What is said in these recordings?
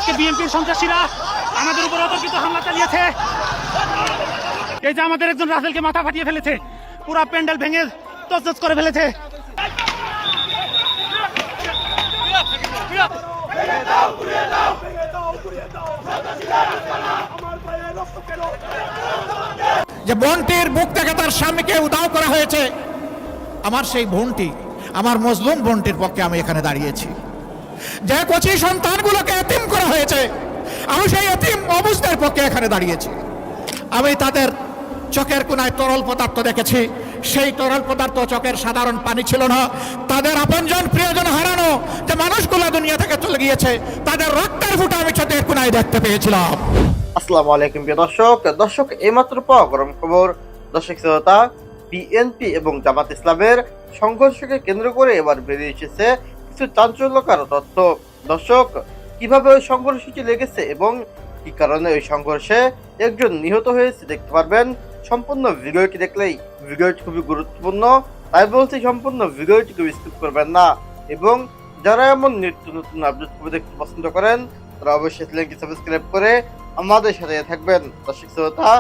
আজকে বিএনপির সন্ত্রাসীরা আমাদের উপর অতর্কিত হামলা চালিয়েছে। এই যে আমাদের একজন রাসেলকে মাথা ফাটিয়ে ফেলেছে, পুরা প্যান্ডেল ভেঙে তছনছ করে ফেলেছে। যে বোনটির বুক থেকে তার স্বামীকে উধাও করা হয়েছে, আমার সেই বোনটি, আমার মজলুম বোনটির পক্ষে আমি এখানে দাঁড়িয়েছি। যে কচি সন্তানগুলোকে এতিম করা হয়েছে, আমি সেই এতিম অবুঝদের পক্ষে এখানে দাঁড়িয়েছি। আমি তাদের চোখের কোনায় তরল পদার্থ দেখেছি, সেই তরল পদার্থ চোখের সাধারণ পানি ছিল না। তাদের আপনজন প্রিয়জন হারানো যে মানুষগুলো দুনিয়া থেকে চলে গিয়েছে, তাদের রক্তের ফুটা আমি চোখের কোনায় দেখতে পেয়েছিলাম। আসসালামু আলাইকুম প্রিয় দর্শক এইমাত্র পাওয়া গরম খবর। দর্শক শ্রোতা, বিএনপি এবং জামাত ইসলামের সংঘর্ষকে কেন্দ্র করে এবার বেরিয়ে এসেছে কিছু চাঞ্চল্যকর তথ্য। দর্শক, কিভাবে ওই সংঘর্ষটি লেগেছে এবং কি কারণে ওই সংঘর্ষে একজন নিহত হয়েছে দেখতে পারবেন। সম্পূর্ণ ভিডিওটি দেখলেই ভিডিওটি খুবই গুরুত্বপূর্ণ, তাই বলছি সম্পূর্ণ ভিডিওটিকে স্কিপ করবেন না। এবং যারা এমন নিত্য নতুন আপডেট খবর দেখতে পছন্দ করেন, তারা অবশ্যই চ্যানেলটি সাবস্ক্রাইব করে আমাদের সাথে থাকবেন। দর্শক শ্রোতা,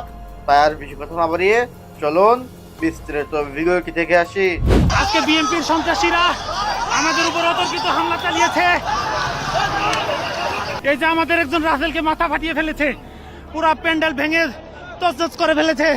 তাই আর বেশি কথা না বাড়িয়ে চলুন বিস্তারিত ভিডিওটি দেখে আসি। আজকে বিএনপির সন্ত্রাসীরা আমাদের উপর অতর্কিত হামলা চালিয়েছে। এই যে আমাদের একজন রাসেলকে মাথা ফাটিয়ে ফেলেছে, পুরা প্যান্ডেল ভেঙে তছনছ করে ফেলেছে।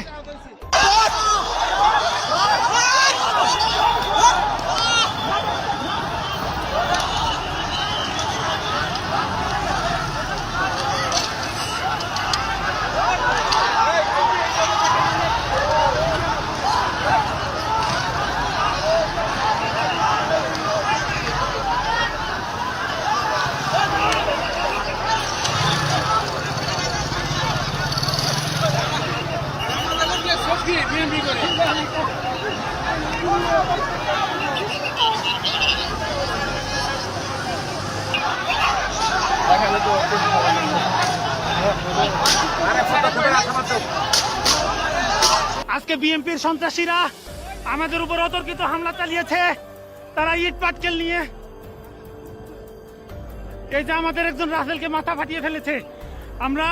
আজকে বিএনপির সন্ত্রাসীরা আমাদের উপর অতর্কিত হামলা চালিয়েছে। তারা ইট পাটকেল নিয়ে এই যে আমাদের একজন রাসেলকে মাথা ফাটিয়ে ফেলেছে। আমরা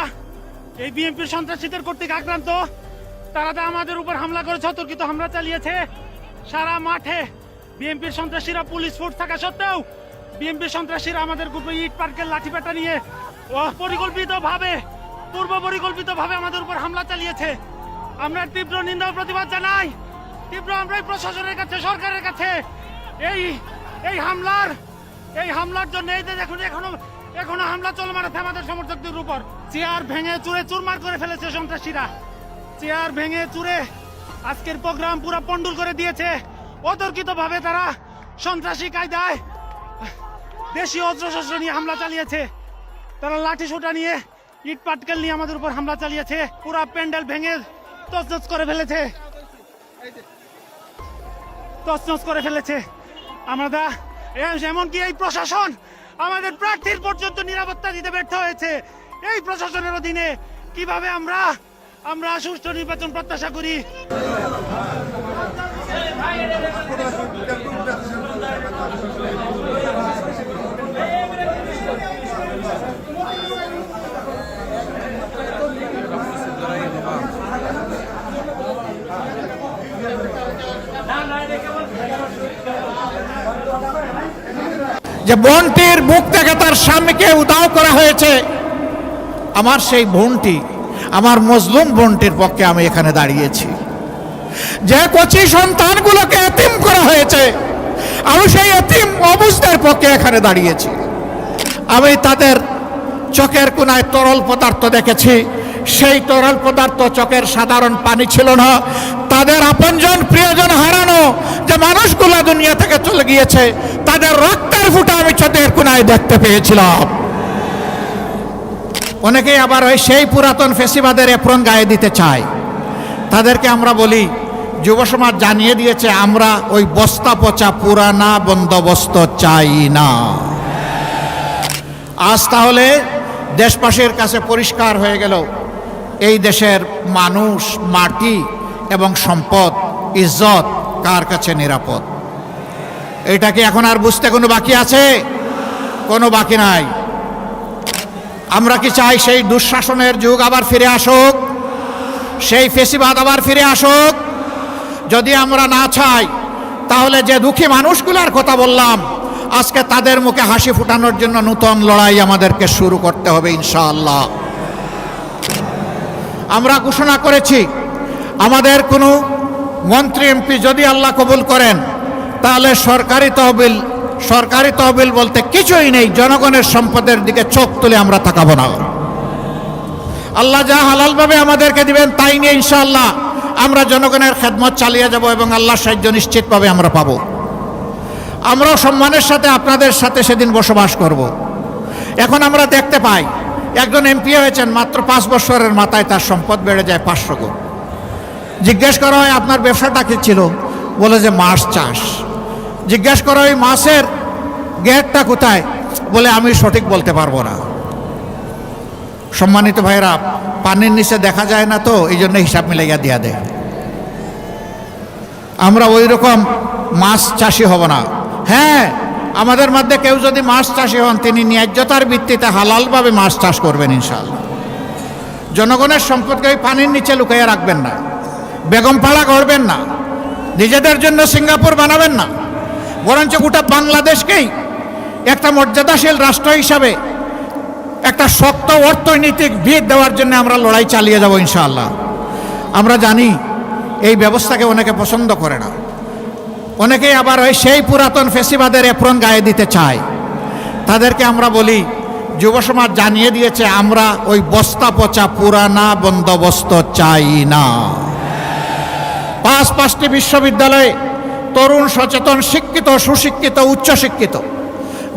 এই বিএনপির সন্ত্রাসীদের কর্তৃক আক্রান্ত। তারা আমাদের উপর হামলা করেছে, অতর্কিত হামলা চালিয়েছে। সারা মাঠে বিএনপির সন্ত্রাসীরা, পুলিশ ফোর্স থাকা সত্ত্বেও বিএনপির সন্ত্রাসীরা আমাদের গ্রুপে ইট পাটকেল লাঠিপেটা নিয়ে পূর্ব পরিকল্পিতভাবে আমাদের উপর হামলা চালিয়েছে। আমরা তীব্র নিন্দা ও প্রতিবাদ জানাই। আমরা প্রশাসনের কাছে, সরকারের কাছে এই হামলার জন্য এই যে দেখুন এখনো হামলা চলমান আছে আমাদের সমর্থকদের উপর। চেয়ার ভেঙে চুরে চুরমার করে ফেলেছে সন্ত্রাসীরা। চেয়ার ভেঙে চুরে আজকের প্রোগ্রাম পুরো পন্ডুল করে দিয়েছে। অতর্কিতভাবে তারা সন্ত্রাসী কায়দায় দেশীয় অস্ত্রশস্ত্র নিয়ে হামলা চালিয়েছে। তারা লাঠি সোটা নিয়ে, ইট পাটকেল নিয়ে আমাদের উপর হামলা চালিয়েছে। পুরা প্যান্ডেল ভেঙে তছনছ করে ফেলেছে। আমরা এমনকি এই প্রশাসন আমাদের প্রার্থীর পর্যন্ত নিরাপত্তা দিতে ব্যর্থ হয়েছে। এই প্রশাসনের অধীনে কিভাবে আমরা সুষ্ঠু নির্বাচন প্রত্যাশা করি? যে বোনটির বুক থেকে তার স্বামীকে উধাও করা হয়েছে, আমার সেই বোনটি, আমার মজলুম বোনটির পক্ষে আমি এখানে দাঁড়িয়েছি। যে কচি সন্তানগুলোকে এতিম করা হয়েছে, আমি সেই এতিম অবুঝদের পক্ষে এখানে দাঁড়িয়েছি। আমি তাদের চোখের কোনায় তরল পদার্থ দেখেছি, সেই তরল পদার্থ চোখের সাধারণ পানি ছিল না। তাদের আপনজন প্রিয়জন হারানো যে মানুষগুলো দুনিয়া থেকে চলে গিয়েছে, তাদের রক্তের ফুটা আমি চোখের কোনায় দেখতে পেয়েছিলাম। অনেকেই আবার ওই সেই পুরাতন ফেসিবাদের এপ্রন গায়ে দিতে চায়। তাদেরকে আমরা বলি, যুব সমাজ জানিয়ে দিয়েছে, আমরা ওই বস্তা পচা পুরানা বন্দোবস্ত চাই না। আজ তাহলে দেশবাসীর কাছে পরিষ্কার হয়ে গেল, এই দেশের মানুষ, মাটি এবং সম্পদ, ইজ্জত কার কাছে নিরাপদ। এটা কি এখন আর বুঝতে কোনো বাকি আছে? কোনো বাকি নাই। আমরা কি চাই সেই দুঃশাসনের যুগ আবার ফিরে আসুক, সেই ফেসিবাদ আবার ফিরে আসুক? যদি আমরা না চাই তাহলে যে দুঃখী মানুষগুলোর কথা বললাম আজকে তাদের মুখে হাসি ফোটানোর জন্য নতুন লড়াই আমাদেরকে শুরু করতে হবে ইনশাআল্লাহ। আমরা ঘোষণা করেছি আমাদের কোনো মন্ত্রী এমপি যদি আল্লাহ কবুল করেন তাহলে সরকারি তহবিল বলতে কিছুই নেই, জনগণের সম্পদের দিকে চোখ তুলে আমরা তাকাবো না। আল্লাহ যা হালালভাবে আমাদেরকে দিবেন তাই নিয়ে ইনশাআল্লাহ আমরা জনগণের খেদমত চালিয়ে যাব এবং আল্লাহর সাহায্য নিশ্চিতভাবে আমরা পাবো। আমরাও সম্মানের সাথে আপনাদের সাথে সেদিন বসবাস করব। এখন আমরা দেখতে পাই একজন এমপি হয়েছেন, মাত্র 5 বছরের মাথায় তার সম্পদ বেড়ে যায় 500 গুণ। জিজ্ঞেস করা হয় আপনার ব্যবসাটা কি ছিল, বলে যে মাছ চাষ। জিজ্ঞেস করা হয় মাছের গেটটা কোথায়, বলে আমি সঠিক বলতে পারবো না। সম্মানিত ভাইরা, পানির নিচে দেখা যায় না তো এই জন্য হিসাব মিলাইয়া দিয়া দেয়। আমরা ওই রকম মাছ চাষি হব না। হ্যাঁ, আমাদের মধ্যে কেউ যদি মাছ চাষি হন তিনি ন্যায্যতার ভিত্তিতে হালালভাবে মাছ চাষ করবেন ইনশাআল্লাহ। জনগণের সম্পদকে ওই পানির নিচে লুকাইয়া রাখবেন না, বেগমপাড়া করবেন না, নিজেদের জন্য সিঙ্গাপুর বানাবেন না, বরঞ্চ গোটা বাংলাদেশকেই একটা মর্যাদাশীল রাষ্ট্র হিসাবে একটা শক্ত অর্থনৈতিক ভিত দেওয়ার জন্য আমরা লড়াই চালিয়ে যাব ইনশাআল্লাহ। আমরা জানি এই ব্যবস্থাকে অনেকে পছন্দ করে না, অনেকেই আবার ওই সেই পুরাতন ফেসিবাদের এপ্রন গায়ে দিতে চায়। তাদেরকে আমরা বলি, যুব সমাজ জানিয়ে দিয়েছে আমরা ওই বস্তা পচা পুরানা বন্দোবস্ত চাই না। 5টি বিশ্ববিদ্যালয়ে তরুণ সচেতন শিক্ষিত সুশিক্ষিত উচ্চশিক্ষিত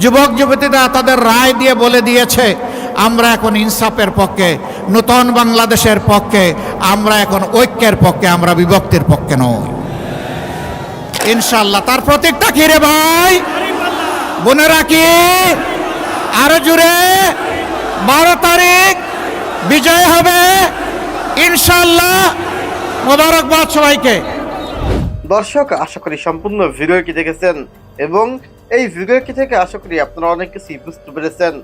যুবক যুবতীরা তাদের রায় দিয়ে বলে দিয়েছে আমরা এখন ইনসাফের পক্ষে, নতুন বাংলাদেশের পক্ষে, আমরা এখন ঐক্যের পক্ষে, আমরা বিভক্তির পক্ষে নই ইনশাআল্লাহ। তার প্রতীকটা কি রে ভাই বোনেরা, কি আরো জুড়ে 12 তারিখ বিজয় হবে ইনশাআল্লাহ। মোবারকবাদ সবাইকে। দর্শক, আশা করি সম্পূর্ণ ভিডিওটি দেখেছেন এবং এই ভিডিওটি থেকে আশা করি আপনারা অনেক কিছু বুঝতে পেরেছেন।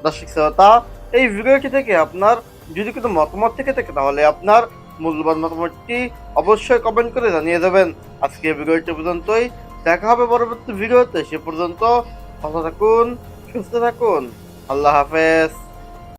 দর্শক শ্রোতা, এই ভিডিওটি থেকে আপনার যদি কোনো মতামত থেকে থাকে তাহলে আপনার মূল্যবান মতামতটি অবশ্যই কমেন্ট করে জানিয়ে দেবেন। আজকে ভিডিওটি পর্যন্তই, দেখা হবে পরবর্তী ভিডিওতে। সে পর্যন্ত ভালো থাকুন, সুস্থ থাকুন, আল্লাহ হাফেজ।